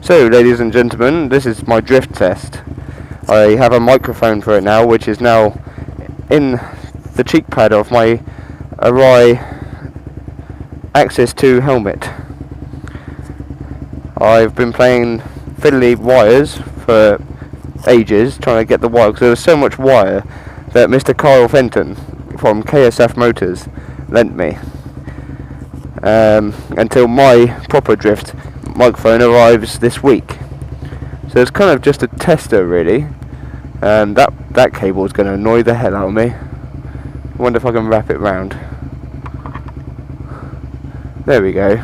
So, ladies and gentlemen, this is my drift test. I have a microphone for it now, which is now in the cheek pad of my Arai Access 2 helmet. I've been playing fiddly wires for ages, trying to get the wire, because there was so much wire that Mr. Kyle Fenton from KSF Motors lent me. Until my proper drift microphone arrives this week. So it's kind of just a tester, really. That cable is going to annoy the hell out of me. I wonder if I can wrap it round. There we go.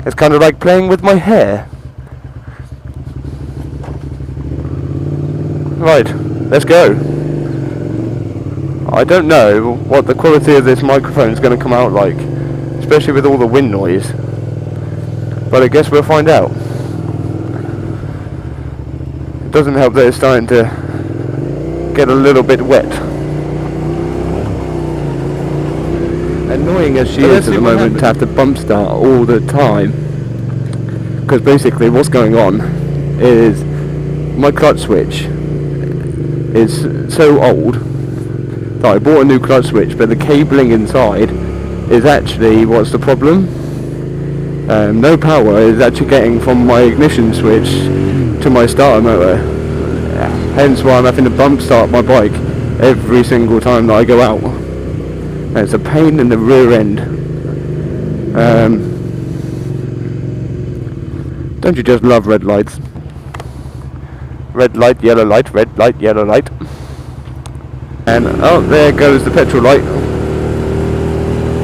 It's kind of like playing with my hair. Right, let's go. I don't know what the quality of this microphone is going to come out like, especially with all the wind noise. But I guess we'll find out. It doesn't help that it's starting to get a little bit wet. Annoying as she is at the moment to have to bump start all the time. Because basically what's going on is my clutch switch is so old that I bought a new clutch switch, but the cabling inside is actually what's the problem. No power is actually getting from my ignition switch to my starter motor, hence why I'm having to bump start my bike every single time that I go out, and it's a pain in the rear end. Don't you just love red lights? Red light, yellow light, red light, yellow light. And oh, there goes the petrol light.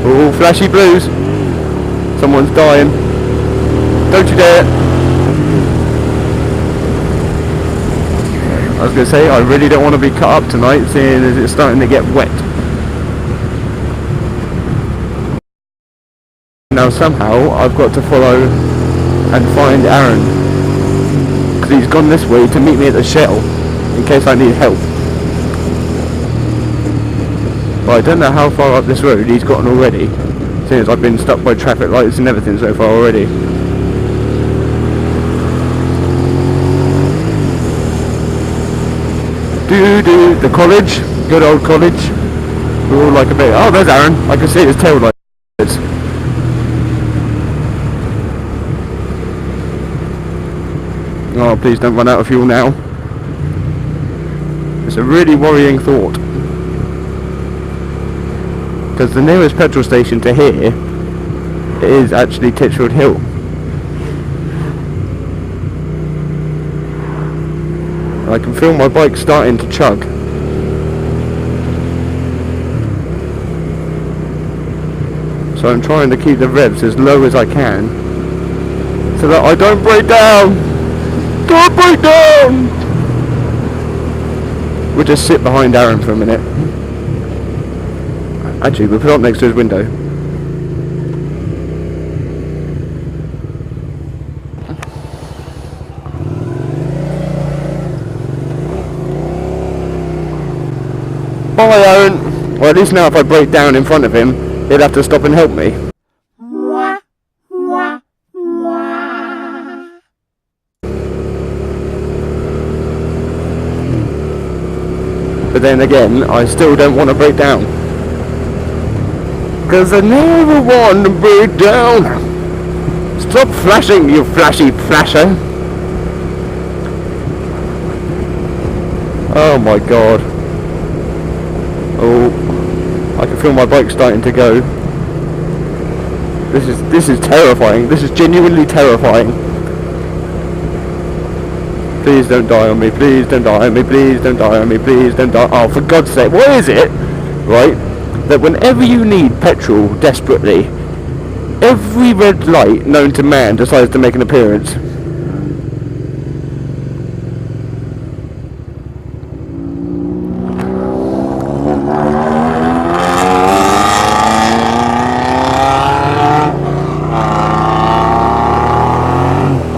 Oh, flashy blues. Someone's dying. Don't you dare. I was going to say, I really don't want to be cut up tonight, seeing as it's starting to get wet. Now somehow I've got to follow and find Aaron, because he's gone this way to meet me at the Shell in case I need help. But I don't know how far up this road he's gotten already, since I've been stuck by traffic lights and everything so far already. The college, good old college. We're all like a bit. Oh, there's Aaron. I can see his tail lights. Oh, please don't run out of fuel now. It's a really worrying thought, because the nearest petrol station to here is actually Titchfield Hill. I can feel my bike starting to chug. So I'm trying to keep the revs as low as I can, so that I don't break down. Don't break down! We'll just sit behind Aaron for a minute. Actually, we'll put up next to his window. Bye, Aaron. Well, at least now if I break down in front of him, he'll have to stop and help me. But then again, I still don't want to break down, because I never want to break down. Stop flashing, you flashy flasher. Oh my god. Oh, I can feel my bike starting to go. This is terrifying. This is genuinely terrifying. Please don't die on me, please don't die on me, please don't die on me, please don't die. Oh, for God's sake, what is it? Right? That whenever you need petrol desperately, every red light known to man decides to make an appearance.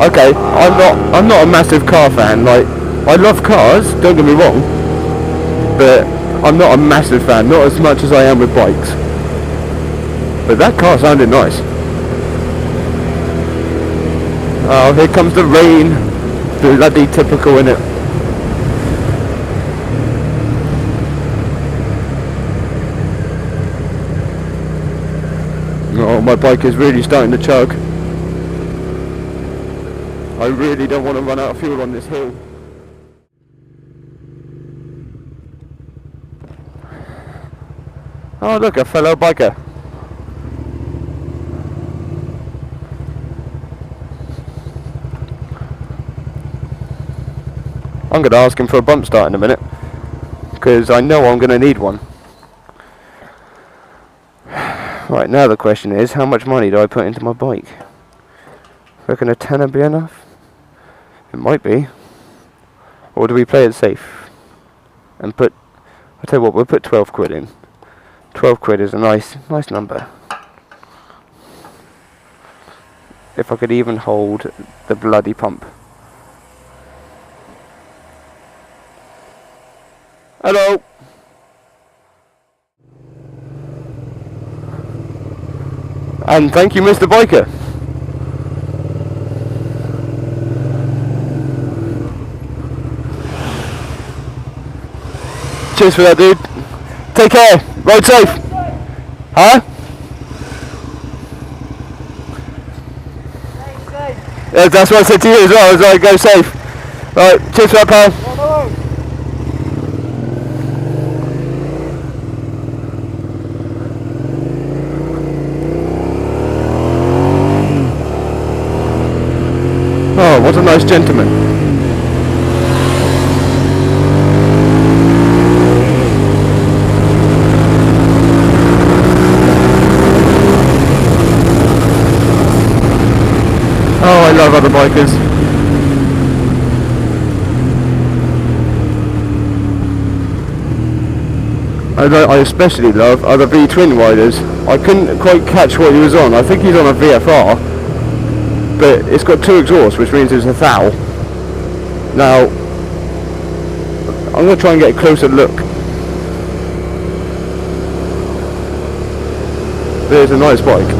Okay, I'm not a massive car fan. Like, I love cars, don't get me wrong, but I'm not a massive fan, not as much as I am with bikes. But that car sounded nice. Oh, here comes the rain. Bloody typical, innit? Oh, my bike is really starting to chug. I really don't want to run out of fuel on this hill. Oh look, a fellow biker. I'm going to ask him for a bump start in a minute, because I know I'm going to need one. Right, now the question is, how much money do I put into my bike? Reckon a tenner be enough? It might be. Or do we play it safe? And put, I'll tell you what, we'll put 12 quid in. 12 quid is a nice number. If I could even hold the bloody pump. Hello! And thank you, Mr. Biker. Cheers for that, dude. Take care. Ride safe. Huh? Yeah, that's what I said to you as well. I was like, go safe. Right, cheers for that, pal. Oh, what a nice gentleman. Oh, I love other bikers. I especially love other V-twin riders. I couldn't quite catch what he was on. I think he's on a VFR. But it's got 2 exhausts, which means it's a thou. Now, I'm going to try and get a closer look. There's a nice bike.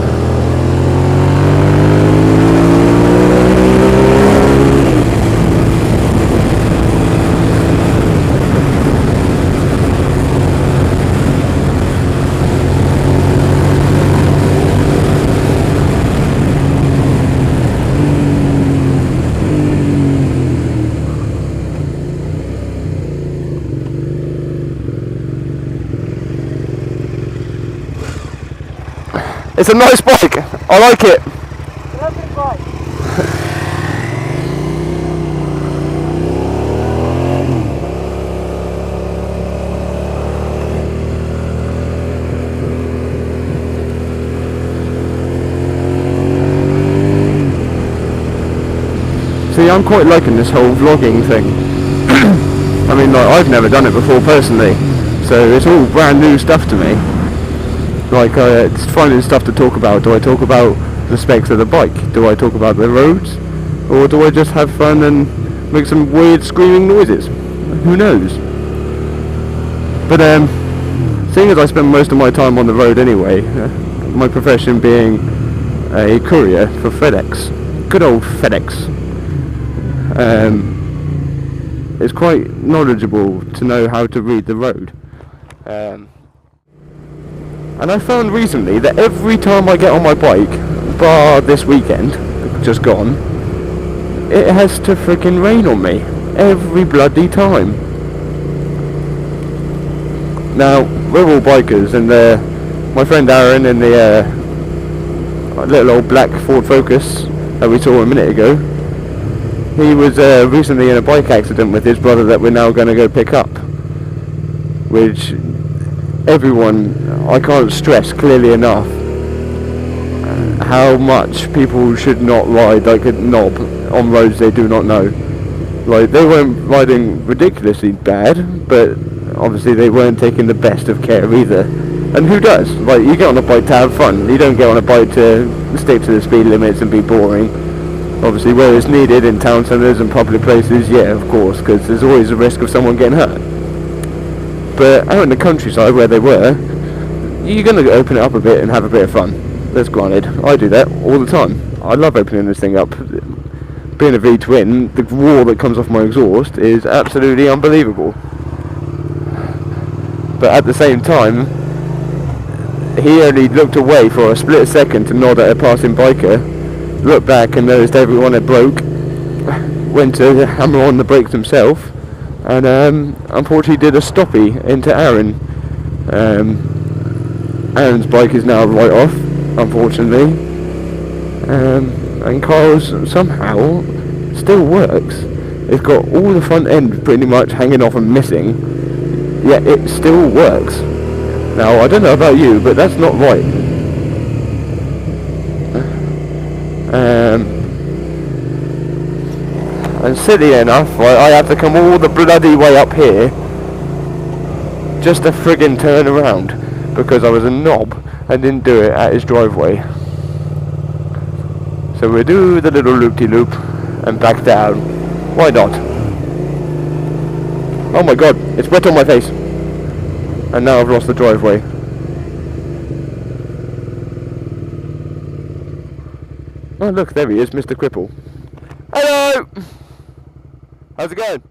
It's a nice bike. I like it. Lovely bike. See, I'm quite liking this whole vlogging thing. I mean, like, I've never done it before personally, so it's all brand new stuff to me. Like, it's finding stuff to talk about. Do I talk about the specs of the bike? Do I talk about the roads? Or do I just have fun and make some weird screaming noises? Who knows? But, seeing as I spend most of my time on the road anyway, my profession being a courier for FedEx, good old FedEx, it's quite knowledgeable to know how to read the road. And I found recently that every time I get on my bike, bar this weekend, just gone, it has to freaking rain on me. Every bloody time. Now, we're all bikers, and my friend Aaron in the little old black Ford Focus that we saw a minute ago, he was recently in a bike accident with his brother that we're now going to go pick up. Which everyone, I can't stress clearly enough how much people should not ride like a knob on roads they do not know. Like, they weren't riding ridiculously bad, but obviously they weren't taking the best of care either. And who does? Like, you get on a bike to have fun. You don't get on a bike to stick to the speed limits and be boring. Obviously, where it's needed in town centres and public places, yeah, of course, because there's always a risk of someone getting hurt. But out in the countryside where they were, you're going to open it up a bit and have a bit of fun. That's granted. I do that all the time. I love opening this thing up. being a V-twin, the roar that comes off my exhaust is absolutely unbelievable. But at the same time, he only looked away for a split second to nod at a passing biker, looked back and noticed everyone had broke, went to hammer on the brakes himself, and unfortunately did a stoppie into Aaron. Aaron's bike is now right off, unfortunately, and Carl's somehow still works. It's got all the front end pretty much hanging off and missing, yet it still works. Now, I don't know about you, but that's not right. And silly enough, I have to come all the bloody way up here just to friggin' turn around because I was a knob and didn't do it at his driveway. So we do the little loop-de-loop and back down. Why not? Oh my god, it's wet on my face. And now I've lost the driveway. Oh look, there he is, Mr. Cripple. Hello! How's it going?